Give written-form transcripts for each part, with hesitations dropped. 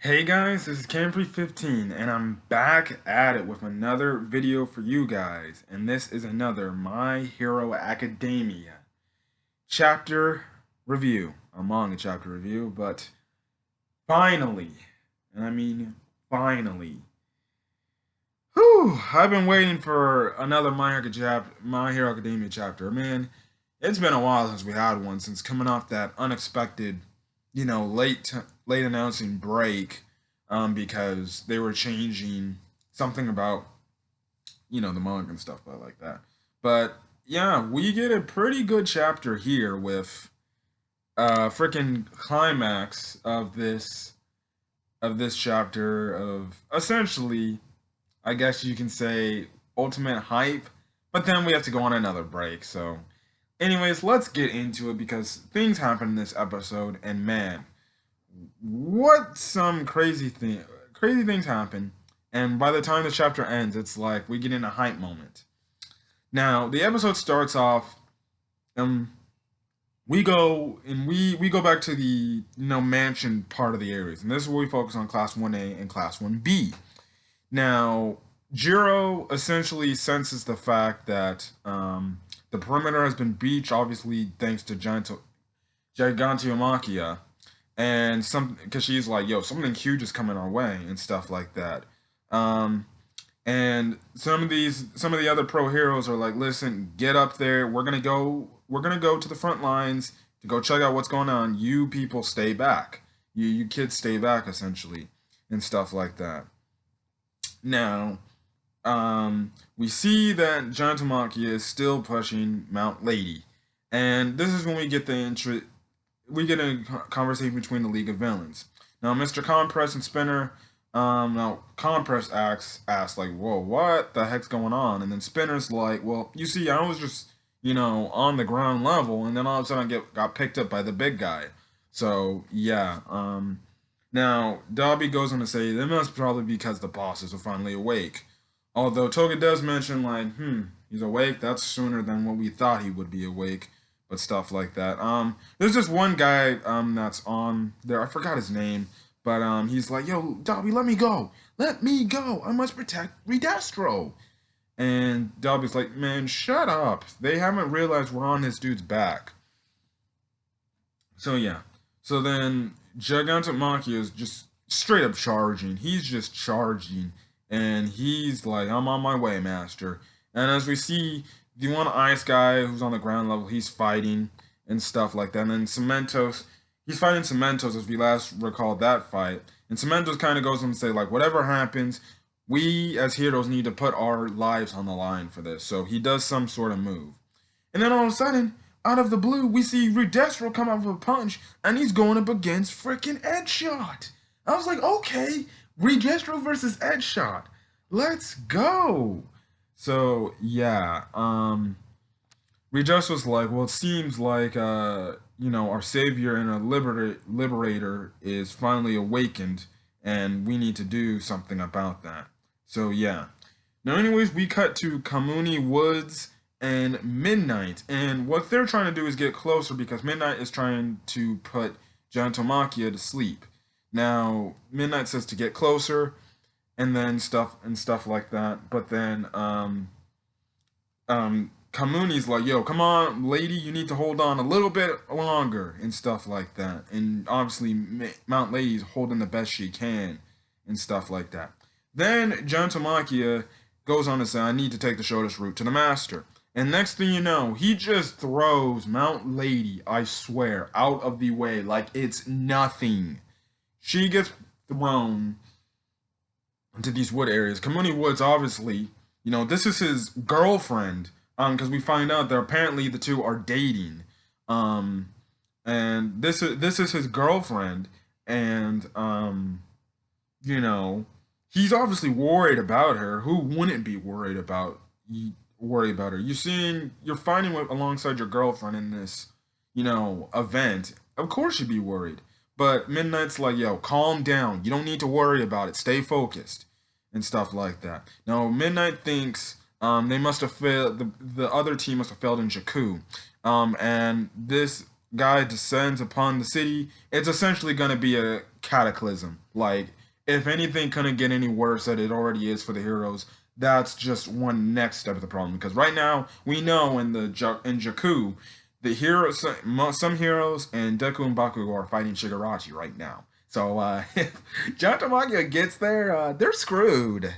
Hey guys, this is Camfrey15 and I'm back at it with another video for you guys. And this is another My Hero Academia chapter review, a manga chapter review, but finally, and I mean finally, I've been waiting for another My Hero Academia chapter. Man, it's been a while since we had one, since coming off that unexpected, late announcing break, because they were changing something about, the manga and stuff like that. But yeah, we get a pretty good chapter here with freaking climax of this chapter of essentially, I guess you can say, ultimate hype. But then we have to go on another break. So, anyways, let's get into it because things happen in this episode, and man, what some crazy things happen. And by the time the chapter ends, it's like we get in a hype moment. Now, the episode starts off. Um, we go back to the mansion part of the areas, and this is where we focus on Class 1A and Class 1B. Now, Jiro essentially senses the fact that the perimeter has been breached, obviously thanks to Gigantiomakia, and some because she's like, "Yo, something huge is coming our way" and stuff like that. Um, and some of the other pro heroes are like, "Listen, get up there. We're gonna go to the front lines to go check out what's going on. You people stay back. You kids stay back, essentially, and stuff like that." Now, we see that John Tamaki is still pushing Mount Lady, and this is when we get a conversation between the League of Villains. Now, Mr. Compress and Spinner, now Compress asks like, "Whoa, what the heck's going on?" And then Spinner's like, "Well, you see, I was just on the ground level, and then all of a sudden got picked up by the big guy." So yeah, now, Dobby goes on to say that must probably be because the bosses are finally awake. Although Toga does mention, like, he's awake, that's sooner than what we thought he would be awake, but stuff like that. There's this one guy, that's on there, I forgot his name, but, he's like, "Yo, Dobby, let me go! Let me go! I must protect Redestro!" And Dobby's like, "Man, shut up! They haven't realized we're on this dude's back." So yeah. So then Gigantomachia is just straight up charging. He's just charging. And he's like, "I'm on my way, master." And as we see, the one ice guy who's on the ground level, he's fighting and stuff like that. And then Cementos, he's fighting Cementos as we last recalled that fight. And Cementos kind of goes on to say, like, whatever happens, we as heroes need to put our lives on the line for this. So he does some sort of move. And then all of a sudden, out of the blue, we see Redestro come out with a punch, and he's going up against freaking Edgeshot. I was like, okay, Redestro versus Edgeshot. Let's go. So yeah, Redestro's like, well, it seems like our savior and a liberator is finally awakened, and we need to do something about that. So yeah. Now, anyways, we cut to Kamuni Woods and Midnight, and what they're trying to do is get closer because Midnight is trying to put Giantomakia to sleep. Now, Midnight says to get closer, and then stuff like that. But then, Kamuni's like, "Yo, come on, lady, you need to hold on a little bit longer," and stuff like that. And obviously, Mount Lady's holding the best she can, and stuff like that. Then Giantomakia goes on to say, "I need to take the shortest route to the master." And next thing you know, he just throws Mount Lady, I swear, out of the way like it's nothing. She gets thrown into these wood areas. Kamuni Woods, obviously, this is his girlfriend. Because we find out that apparently the two are dating. Um, and this is his girlfriend, and he's obviously worried about her. Who wouldn't be worry about her? You're fighting alongside your girlfriend in this, event. Of course you'd be worried. But Midnight's like, "Yo, calm down. You don't need to worry about it. Stay focused," and stuff like that. Now, Midnight thinks they must have failed. The other team must have failed in Jakku, and this guy descends upon the city, it's essentially going to be a cataclysm. Like, if anything couldn't get any worse than it already is for the heroes, that's just one next step of the problem. Because right now, we know in Jakku, the heroes, some heroes, and Deku and Baku are fighting Shigarashi right now. So if John Tamagia gets there, they're screwed.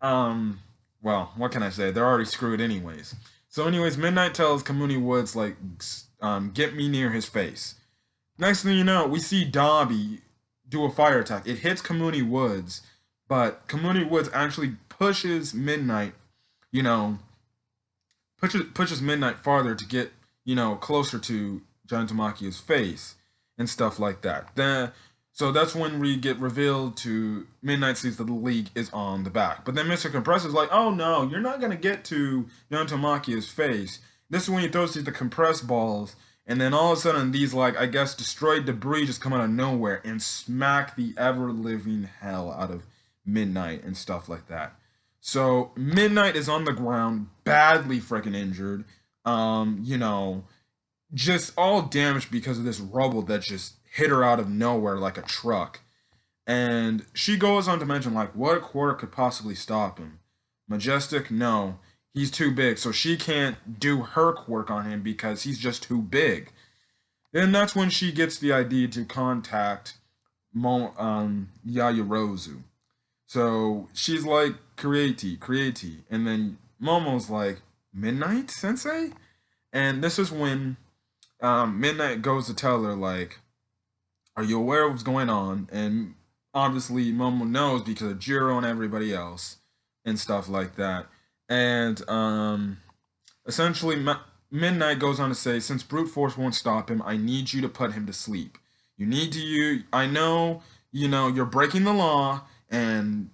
Um, well, what can I say? They're already screwed anyways. So, anyways, Midnight tells Kamuni Woods like, get me near his face. Next thing you know, we see Dobby do a fire attack. It hits Kamuni Woods, but Kamuni Woods actually pushes Midnight, you know, pushes Midnight farther to get, closer to John Tamakia's face and stuff like that. So that's when we get revealed to Midnight sees that the League is on the back. But then Mr. Compressor's like, oh no, you're not gonna get to John Tamakia's face. This is when he throws the compressed balls, and then all of a sudden these like I guess destroyed debris just come out of nowhere and smack the ever living hell out of Midnight and stuff like that. So Midnight is on the ground, badly freaking injured. You know, just all damaged because of this rubble that just hit her out of nowhere like a truck. And she goes on to mention, like, what quirk could possibly stop him? Majestic? No. He's too big, so she can't do her quirk on him because he's just too big. And that's when she gets the idea to contact Yayarozu. So she's like, Creati. And then Momo's like, Midnight, Sensei? And this is when Midnight goes to tell her, like, are you aware of what's going on? And obviously, Momo knows because of Jiro and everybody else and stuff like that. And essentially, Midnight goes on to say, since brute force won't stop him, I need you to put him to sleep. You need to use, I know, you're breaking the law and,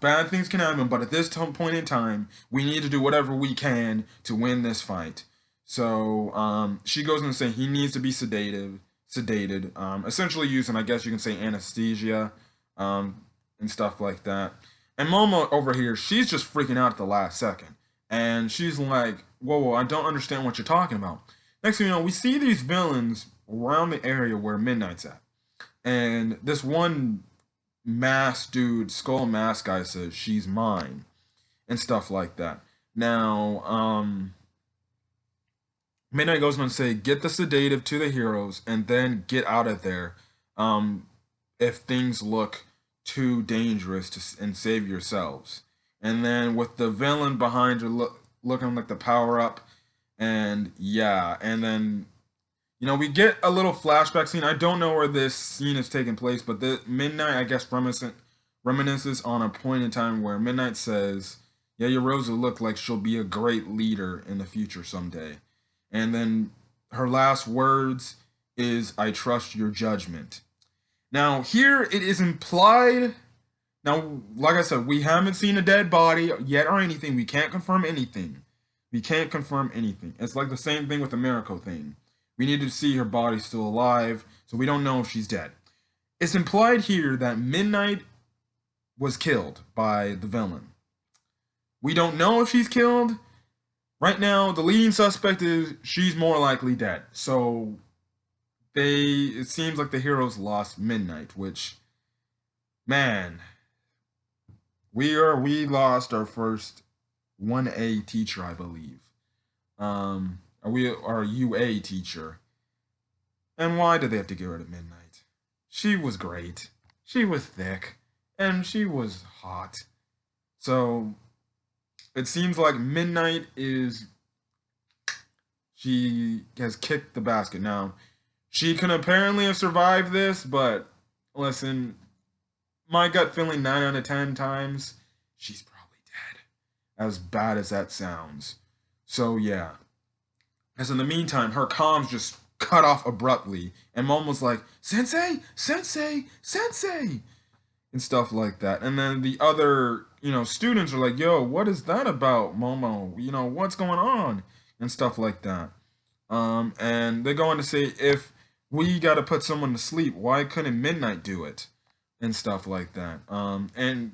bad things can happen, but at this point in time, we need to do whatever we can to win this fight. So she goes on to say he needs to be sedated, essentially using, I guess you can say, anesthesia, and stuff like that. And Momo over here, she's just freaking out at the last second. And she's like, whoa, I don't understand what you're talking about. Next thing you know, we see these villains around the area where Midnight's at. And this one mask dude, skull mask guy says, she's mine. And stuff like that. Now, Midnight goes on to say, get the sedative to the heroes and then get out of there if things look too dangerous and save yourselves. And then with the villain behind her looking like the power up, and yeah, and then we get a little flashback scene. I don't know where this scene is taking place, but the Midnight, I guess, reminisces on a point in time where Midnight says, yeah, your Rose will look like she'll be a great leader in the future someday. And then her last words is, I trust your judgment. Now, here it is implied. Now, like I said, we haven't seen a dead body yet or anything. We can't confirm anything. It's like the same thing with the Miracle thing. We need to see her body still alive, so we don't know if she's dead. It's implied here that Midnight was killed by the villain. We don't know if she's killed. Right now, the leading suspect is she's more likely dead. So it seems like the heroes lost Midnight, which, man, we lost our first 1A teacher, I believe. Our UA teacher. And why did they have to get rid of Midnight? She was great. She was thick. And she was hot. So it seems like Midnight she has kicked the basket. Now, she can apparently have survived this, but listen, my gut feeling 9 out of 10 times, she's probably dead. As bad as that sounds. So yeah. As in the meantime, her comms just cut off abruptly, and Mom was like, Sensei! Sensei! Sensei! And stuff like that. And then the other, students are like, yo, what is that about, Momo? What's going on? And stuff like that. And they go on to say, if we got to put someone to sleep, why couldn't Midnight do it? And stuff like that. And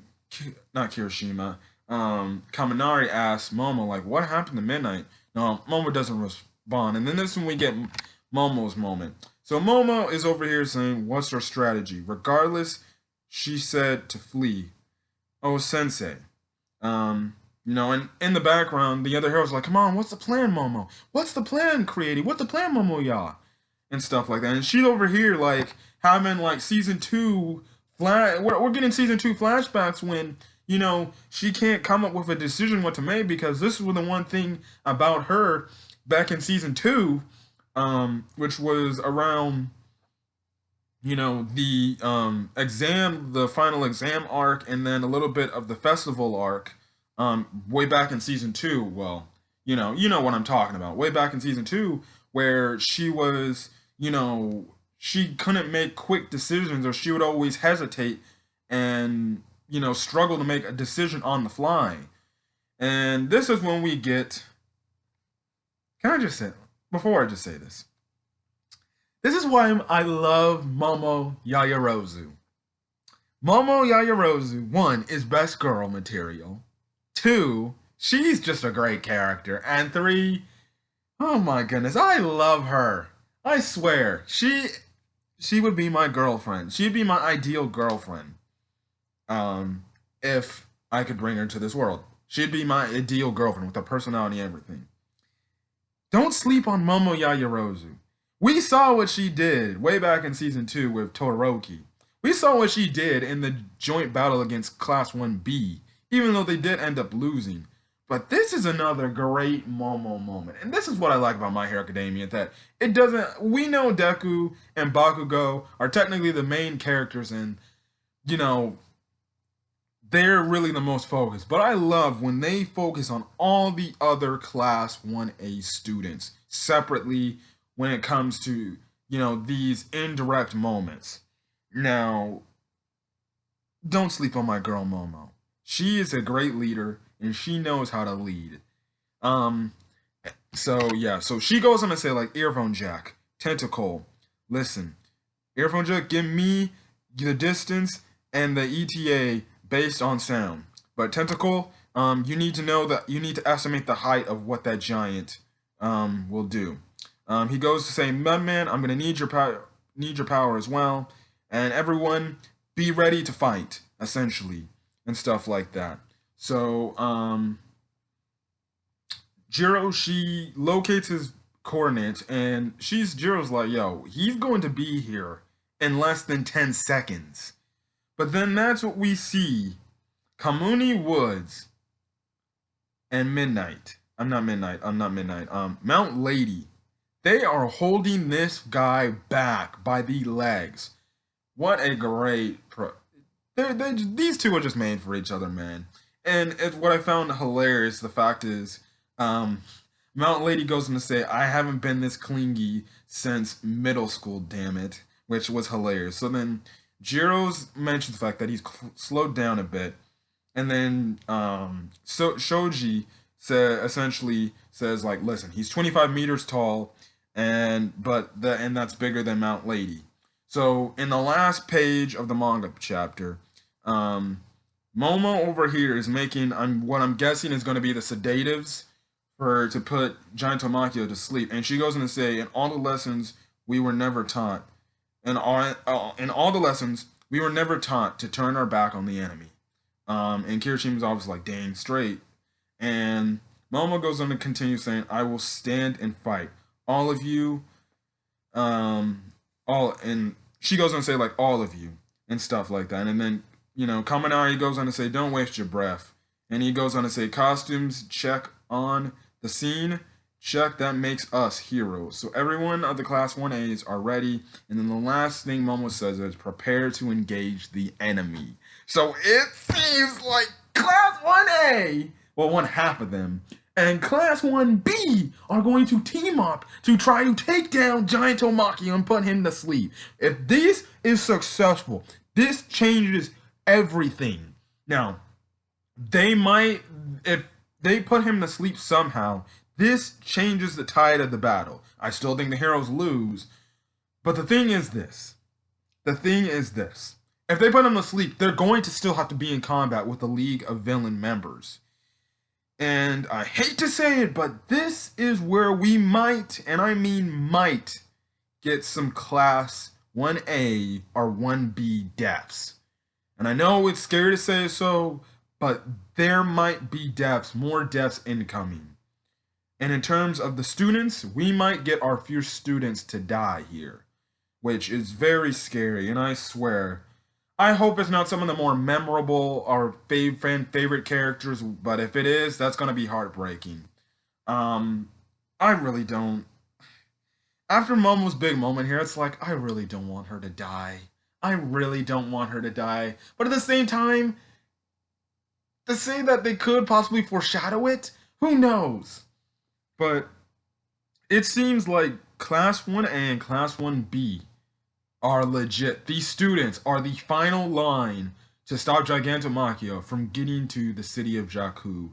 not Kirishima. Kaminari asks Momo, like, what happened to Midnight? No, Momo doesn't bond. And then this is when we get Momo's moment. So Momo is over here saying, "What's her strategy?" Regardless, she said to flee. Oh, Sensei. And in the background, the other heroes are like, "Come on, what's the plan, Momo? What's the plan, Creative? What's the plan, Momo, ya?" And stuff like that. And she's over here like having like season two we're getting season two flashbacks when she can't come up with a decision what to make, because this was the one thing about her back in season two, which was around the final exam arc, and then a little bit of the festival arc, way back in season two. Well, you know what I'm talking about. Way back in season two, where she was, she couldn't make quick decisions, or she would always hesitate and struggle to make a decision on the fly. And this is when we get. Can I just say before I just say this? This is why I love Momo Yaoyorozu. Momo Yaoyorozu, one, is best girl material. Two, she's just a great character. And three, oh my goodness, I love her. I swear, she would be my girlfriend. She'd be my ideal girlfriend. If I could bring her to this world. She'd be my ideal girlfriend with her personality and everything. Don't sleep on Momo Yaoyorozu. We saw what she did way back in season 2 with Todoroki. We saw what she did in the joint battle against Class 1B, even though they did end up losing. But this is another great Momo moment. And this is what I like about My Hero Academia, that it doesn't... We know Deku and Bakugo are technically the main characters, and, they're really the most focused. But I love when they focus on all the other Class 1A students separately when it comes to, these indirect moments. Now, don't sleep on my girl Momo. She is a great leader, and she knows how to lead. So she goes on to say, like, Earphone Jack, Tentacle, listen, Earphone Jack, give me the distance and the ETA based on sound. But Tentacle, you need to know that you need to estimate the height of what that giant will do. He goes to say, Mudman, I'm gonna need your power as well, and everyone be ready to fight, essentially, and stuff like that. So Jiro, she locates his coordinates, and Jiro's like, yo, he's going to be here in less than 10 seconds. But then that's what we see. Kamuni Woods and Mount Lady. They are holding this guy back by the legs. What a great these two are just made for each other, man. And what I found hilarious, the fact is, Mount Lady goes on to say, I haven't been this clingy since middle school, damn it, which was hilarious. So then Jiro's mentioned the fact that he's slowed down a bit, and then Shoji essentially says, like, listen, he's 25 meters tall, and that's bigger than Mount Lady. So in the last page of the manga chapter, Momo over here is making what I'm guessing is going to be the sedatives to put Giant Tomakio to sleep, and she goes on to say, in all the lessons we were never taught, in all the lessons we were never taught to turn our back on the enemy. And Kirishima's obviously like, dang straight. And Momo goes on to continue saying, I will stand and fight. All of you, and she goes on to say, like, all of you, and stuff like that. And then, Kaminari goes on to say, don't waste your breath. And he goes on to say, costumes, check on the scene, check, that makes us heroes. So everyone of the Class 1As are ready. And then the last thing Momo says is, prepare to engage the enemy. So it seems like Class 1A, well, one half of them, and Class 1B are going to team up to try to take down Giant Tomaki and put him to sleep. If this is successful, this changes everything. Now, if they put him to sleep somehow, this changes the tide of the battle. I still think the heroes lose, but the thing is this. If they put him to sleep, they're going to still have to be in combat with the League of Villain members. And I hate to say it, but this is where we might, and I mean might, get some class 1A or 1B deaths. And I know it's scary to say so, but there might be deaths, more deaths incoming. And in terms of the students, we might get our few students to die here, which is very scary. And I swear, I hope it's not some of the more memorable or fan favorite characters, but if it is, that's gonna be heartbreaking. Um, I really don't. After Momo's big moment here, it's like I really don't want her to die. I really don't want her to die. But at the same time, to say that they could possibly foreshadow it, who knows? But it seems like Class 1A and Class 1B are legit. These students are the final line to stop Gigantomachia from getting to the city of Jakku,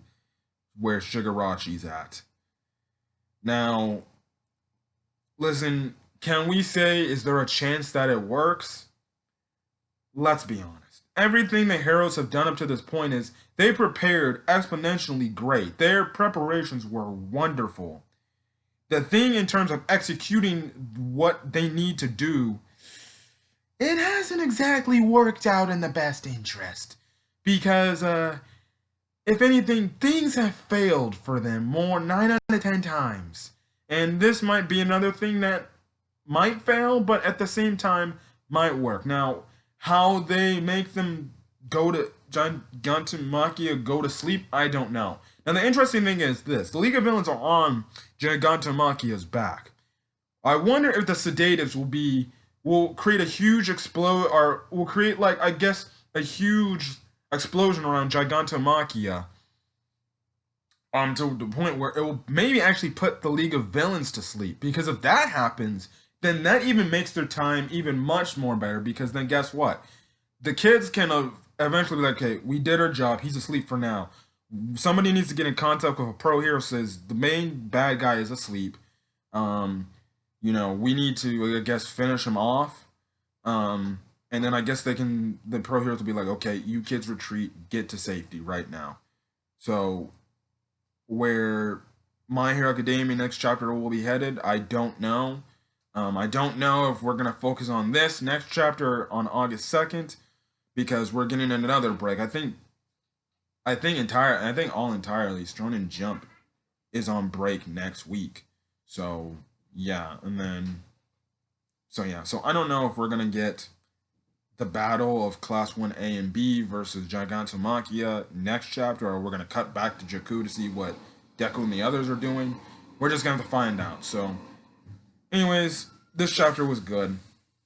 where Shigarachi's at. Now, listen, can we say, is there a chance that it works? Let's be honest. Everything the heroes have done up to this point is they prepared exponentially great. Their preparations were wonderful. The thing in terms of executing what they need to do, it hasn't exactly worked out in the best interest. Because, if anything, things have failed for them more 9 out of 10 times. And this might be another thing that might fail, but at the same time might work. Now, how they make them go to Gigantomachia go to sleep, I don't know. Now, the interesting thing is this. The League of Villains are on Gigantomachia's back. I wonder if the sedatives will create a huge explode, or will create, like, I guess, a huge explosion around Gigantomachia. To the point where it will maybe actually put the League of Villains to sleep. Because if that happens, then that even makes their time even much more better. Because then guess what? The kids can eventually be like, okay, we did our job. He's asleep for now. Somebody needs to get in contact with a pro hero. Says the main bad guy is asleep. We need to, I guess, finish him off. And then I guess the pro heroes will be like, okay, you kids retreat, get to safety right now. So where My Hero Academia next chapter will be headed, I don't know. I don't know if we're gonna focus on this next chapter on August 2nd, because we're getting another break. I think all entirely Shonen Jump is on break next week. So yeah, so I don't know if we're gonna get the battle of Class 1A and B versus Gigantomachia next chapter, or we're gonna cut back to Jakku to see what Deku and the others are doing. We're just gonna have to find out. So, anyways, this chapter was good.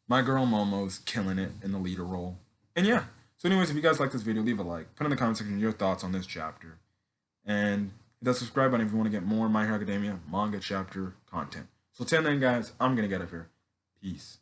My girl Momo's killing it in the leader role. And yeah. So anyways, if you guys like this video, leave a like. Put in the comment section your thoughts on this chapter. And hit that subscribe button if you want to get more My Hero Academia manga chapter content. So till then, guys, I'm gonna get up here. Peace.